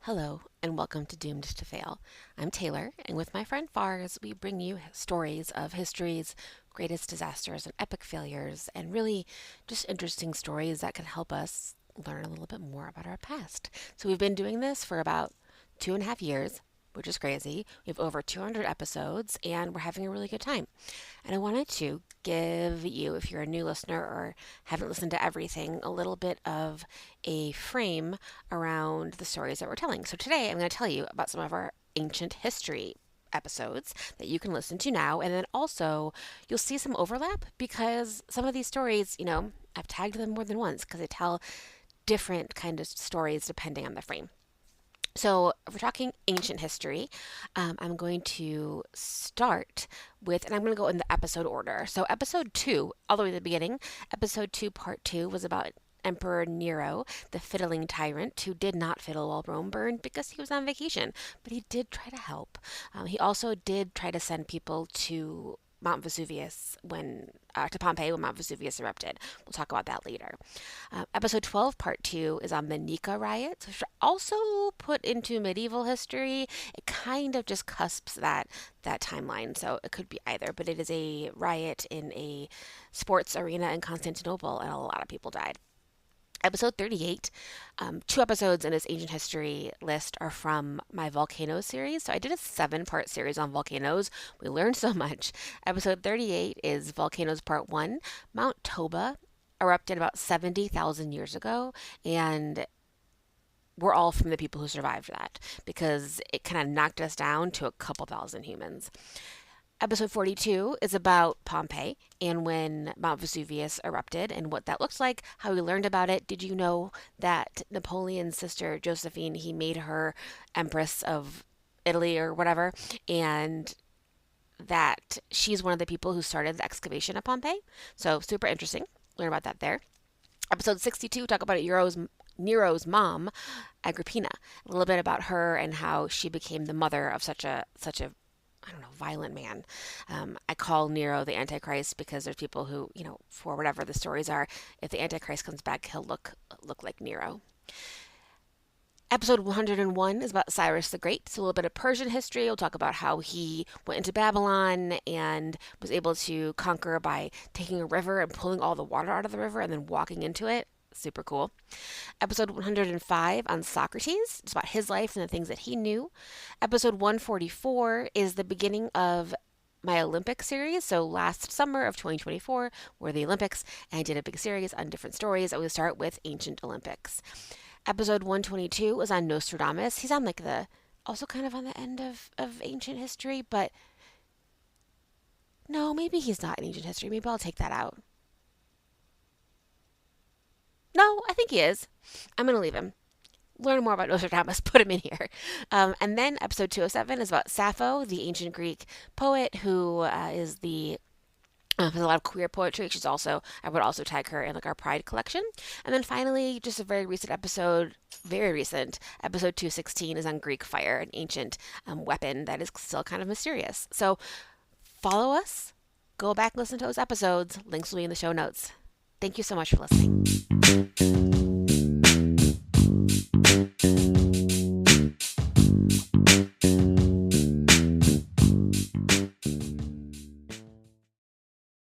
Hello, and welcome to Doomed to Fail. I'm Taylor, and with my friend Fars, we bring you stories of history's greatest disasters and epic failures, and really just interesting stories that can help us learn a little bit more about our past. So, we've been doing this for about 2.5 years, which is crazy. We have over 200 episodes, and we're having a really good time. And I wanted to give you, if you're a new listener or haven't listened to everything, a little bit of a frame around the stories that we're telling. So today I'm going to tell you about some of our ancient history episodes that you can listen to now. And then also you'll see some overlap because some of these stories, I've tagged them more than once because they tell different kind of stories depending on the frame. So, if we're talking ancient history, I'm going to start with, and I'm going to go in the episode order. So, episode 2, all the way to the beginning, episode 2, part 2, was about Emperor Nero, the fiddling tyrant who did not fiddle while Rome burned because he was on vacation, but he did try to help. He also did try to send people to Mount Vesuvius to Pompeii when Mount Vesuvius erupted. We'll talk about that later. Episode 12, part 2, is on the Nika riots, which are also put into medieval history. It kind of just cusps that timeline, so it could be either, but it is a riot in a sports arena in Constantinople, and a lot of people died. Episode 38, two episodes in this ancient history list are from my volcano series. So I did a 7-part series on volcanoes. We learned so much. Episode 38 is Volcanoes Part 1. Mount Toba erupted about 70,000 years ago, and we're all from the people who survived that because it kind of knocked us down to a couple thousand humans. Episode 42 is about Pompeii and when Mount Vesuvius erupted and what that looks like, how we learned about it. Did you know that Napoleon's sister, Josephine, he made her Empress of Italy or whatever, and that she's one of the people who started the excavation of Pompeii? So, super interesting. Learn about that there. Episode 62, talk about Nero's mom, Agrippina. A little bit about her and how she became the mother of such a I don't know, violent man. I call Nero the Antichrist because there's people who, for whatever the stories are, if the Antichrist comes back, he'll look like Nero. Episode 101 is about Cyrus the Great. So a little bit of Persian history. We'll talk about how he went into Babylon and was able to conquer by taking a river and pulling all the water out of the river and then walking into it. Super cool. Episode 105 on Socrates. It's about his life and the things that he knew. Episode 144 is the beginning of my Olympic series. So last summer of 2024 were the Olympics, and I did a big series on different stories. I would start with ancient Olympics. Episode 122 was on Nostradamus. He's on also kind of on the end of ancient history, but no, maybe he's not in ancient history. Maybe I'll take that out. No, I think he is. I'm going to leave him. Learn more about Nostradamus, put him in here. And then episode 207 is about Sappho, the ancient Greek poet who is the has a lot of queer poetry. I would also tag her in our Pride collection. And then finally, just a very recent episode, episode 216 is on Greek fire, an ancient weapon that is still kind of mysterious. So follow us, go back and listen to those episodes. Links will be in the show notes. Thank you so much for listening.